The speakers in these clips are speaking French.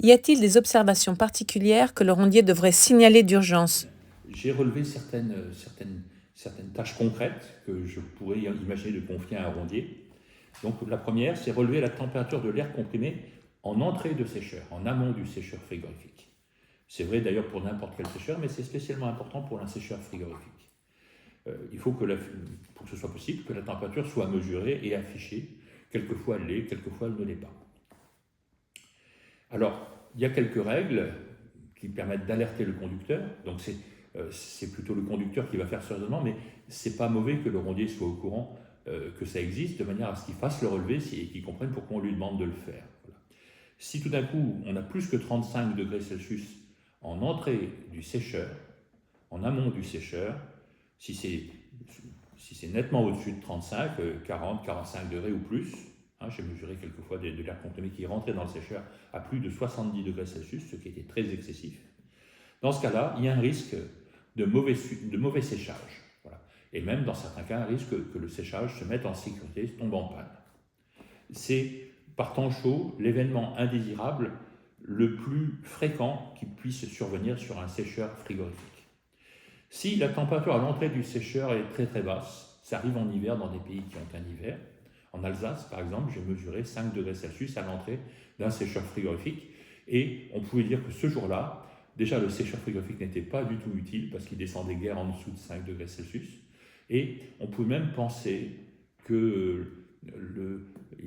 Y a-t-il des observations particulières que le rondier devrait signaler d'urgence? J'ai relevé certaines tâches concrètes que je pourrais imaginer de confier à un rondier. Donc la première, c'est relever la température de l'air comprimé en entrée de sécheur, en amont du sécheur frigorifique. C'est vrai d'ailleurs pour n'importe quel sécheur, mais c'est spécialement important pour un sécheur frigorifique. Il faut que, pour que ce soit possible, que la température soit mesurée et affichée. Quelquefois elle l'est, quelquefois elle ne l'est pas. Alors, il y a quelques règles qui permettent d'alerter le conducteur. Donc c'est plutôt le conducteur qui va faire ce raisonnement, mais c'est pas mauvais que le rondier soit au courant que ça existe, de manière à ce qu'il fasse le relevé et qu'il comprenne pourquoi on lui demande de le faire. Voilà. Si tout d'un coup on a plus que 35 degrés Celsius en entrée du sécheur, en amont du sécheur, si c'est nettement au-dessus de 35, 40, 45 degrés ou plus, j'ai mesuré quelquefois de l'air comprimé qui rentrait dans le sécheur à plus de 70 degrés Celsius, ce qui était très excessif. Dans ce cas-là, il y a un risque de mauvais séchage. Voilà. Et même dans certains cas, un risque que le séchage se mette en sécurité, tombe en panne. C'est, par temps chaud, l'événement indésirable le plus fréquent qui puisse survenir sur un sécheur frigorifique. Si la température à l'entrée du sécheur est très très basse, ça arrive en hiver dans des pays qui ont un hiver. En Alsace, par exemple, j'ai mesuré 5 degrés Celsius à l'entrée d'un sécheur frigorifique et on pouvait dire que ce jour-là, déjà le sécheur frigorifique n'était pas du tout utile parce qu'il descendait guère en dessous de 5 degrés Celsius et on pouvait même penser qu'il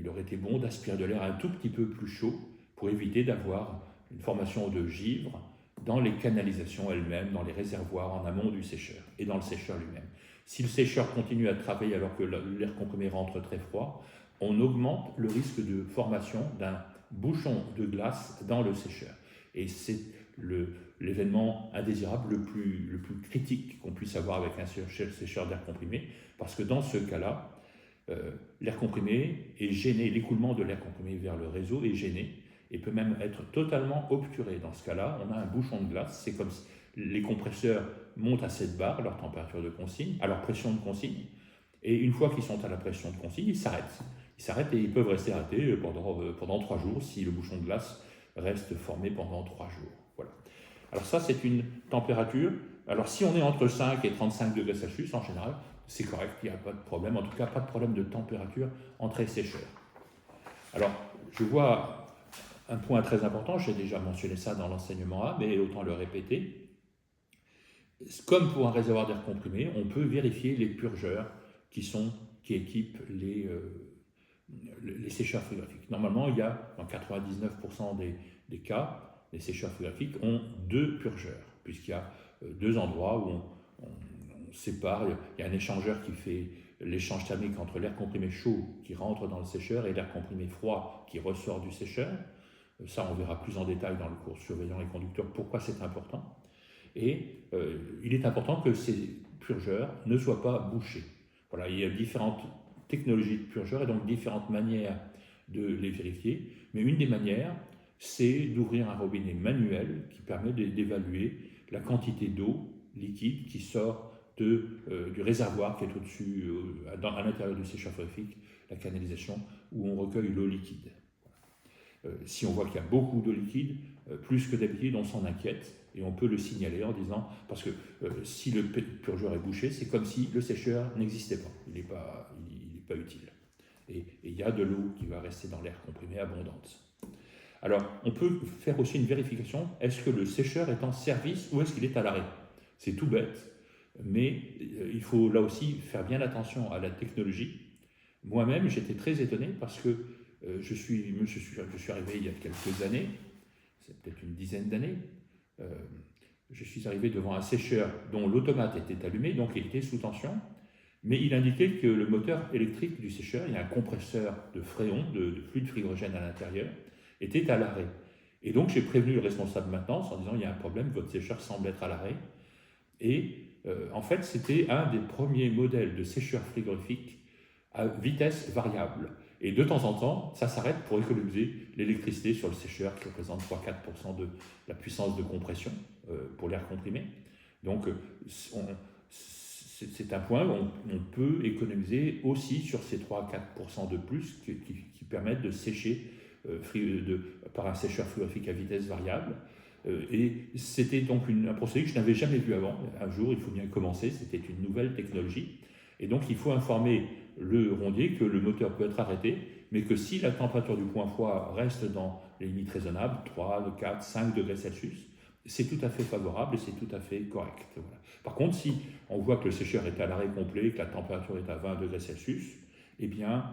aurait été bon d'aspirer de l'air un tout petit peu plus chaud pour éviter d'avoir une formation de givre dans les canalisations elles-mêmes, dans les réservoirs en amont du sécheur et dans le sécheur lui-même. Si le sécheur continue à travailler alors que l'air comprimé rentre très froid, on augmente le risque de formation d'un bouchon de glace dans le sécheur. Et c'est l'événement indésirable le plus critique qu'on puisse avoir avec un sécheur d'air comprimé, parce que dans ce cas-là, l'air comprimé est gêné, l'écoulement de l'air comprimé vers le réseau est gêné, et peut même être totalement obturé. Dans ce cas-là, on a un bouchon de glace. C'est comme si les compresseurs montent à 7 bars, leur température de consigne, à leur pression de consigne, et une fois qu'ils sont à la pression de consigne, ils s'arrêtent. Ils s'arrêtent et ils peuvent rester arrêtés pendant 3 jours si le bouchon de glace reste formé pendant 3 jours. Voilà. Alors ça, c'est une température. Alors si on est entre 5 et 35 degrés Celsius, en général, c'est correct, il n'y a pas de problème. En tout cas, pas de problème de température entrée-sécheur. Alors, je vois un point très important, j'ai déjà mentionné ça dans l'enseignement A, mais autant le répéter. Comme pour un réservoir d'air comprimé, on peut vérifier les purgeurs qui équipent les sécheurs frigorifiques. Normalement, il y a dans 99% des cas, les sécheurs frigorifiques ont 2 purgeurs, puisqu'il y a 2 endroits où on sépare. Il y a un échangeur qui fait l'échange thermique entre l'air comprimé chaud qui rentre dans le sécheur et l'air comprimé froid qui ressort du sécheur. Ça, on verra plus en détail dans le cours surveillant les conducteurs pourquoi c'est important. Et il est important que ces purgeurs ne soient pas bouchés. Voilà, il y a différentes technologies de purgeurs et donc différentes manières de les vérifier. Mais une des manières, c'est d'ouvrir un robinet manuel qui permet d'évaluer la quantité d'eau liquide qui sort du réservoir qui est au-dessus, à l'intérieur du sécheur frigorifique, la canalisation où on recueille l'eau liquide. Si on voit qu'il y a beaucoup d'eau liquide, plus que d'habitude, on s'en inquiète et on peut le signaler en disant, parce que si le purgeur est bouché, c'est comme si le sécheur n'existait pas, il n'est pas utile. Et il y a de l'eau qui va rester dans l'air comprimé abondante. Alors, on peut faire aussi une vérification, est-ce que le sécheur est en service ou est-ce qu'il est à l'arrêt? C'est tout bête, mais il faut là aussi faire bien attention à la technologie. Moi-même, j'étais très étonné parce que je suis arrivé il y a quelques années, c'est peut-être une dizaine d'années, je suis arrivé devant un sécheur dont l'automate était allumé, donc il était sous tension, mais il indiquait que le moteur électrique du sécheur, il y a un compresseur de fréon, de fluide frigorigène à l'intérieur, était à l'arrêt. Et donc j'ai prévenu le responsable de maintenance en disant il y a un problème, votre sécheur semble être à l'arrêt. Et en fait, c'était un des premiers modèles de sécheur frigorifique à vitesse variable. Et de temps en temps, ça s'arrête pour économiser l'électricité sur le sécheur qui représente 3-4% de la puissance de compression pour l'air comprimé. Donc c'est un point où on peut économiser aussi sur ces 3-4% de plus qui permettent de sécher par un sécheur frigorifique à vitesse variable. Et c'était donc un procédé que je n'avais jamais vu avant. Un jour, il faut bien commencer, c'était une nouvelle technologie. Et donc, il faut informer le rondier que le moteur peut être arrêté, mais que si la température du point froid reste dans les limites raisonnables, 3, 4, 5 degrés Celsius, c'est tout à fait favorable et c'est tout à fait correct. Voilà. Par contre, si on voit que le sécheur est à l'arrêt complet, que la température est à 20 degrés Celsius, eh bien,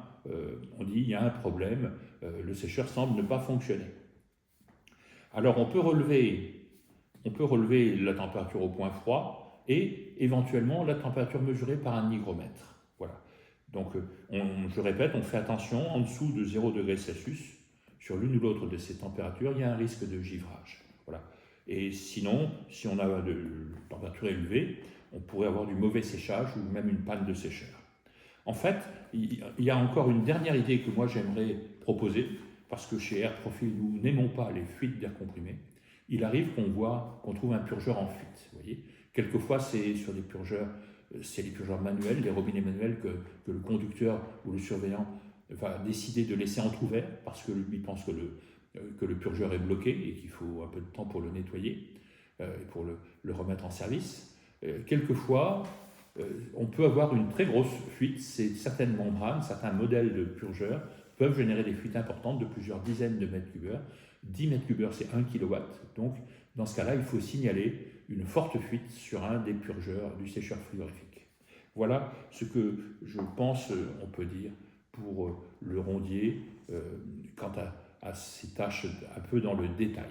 on dit il y a un problème, le sécheur semble ne pas fonctionner. Alors, on peut relever la température au point froid et éventuellement la température mesurée par un hygromètre. Voilà. Donc, je répète, on fait attention, en dessous de 0 degré Celsius, sur l'une ou l'autre de ces températures, il y a un risque de givrage. Voilà. Et sinon, si on a de température élevée, on pourrait avoir du mauvais séchage ou même une panne de sécheur. En fait, il y a encore une dernière idée que moi j'aimerais proposer, parce que chez Air Profil, nous n'aimons pas les fuites d'air comprimé. Il arrive qu'on trouve un purgeur en fuite. Vous voyez, quelquefois, c'est sur des purgeurs, c'est les purgeurs manuels, les robinets manuels que le conducteur ou le surveillant va décider de laisser entrouvert parce que lui pense que le purgeur est bloqué et qu'il faut un peu de temps pour le nettoyer et pour le remettre en service. Quelquefois, on peut avoir une très grosse fuite. Certaines membranes, certains modèles de purgeurs peuvent générer des fuites importantes de plusieurs dizaines de mètres cubeurs. 10 mètres cubeurs, c'est 1 kW. Donc, dans ce cas-là, il faut signaler une forte fuite sur un des purgeurs du sécheur frigorifique. Voilà ce que je pense on peut dire pour le rondier quant à ces tâches un peu dans le détail.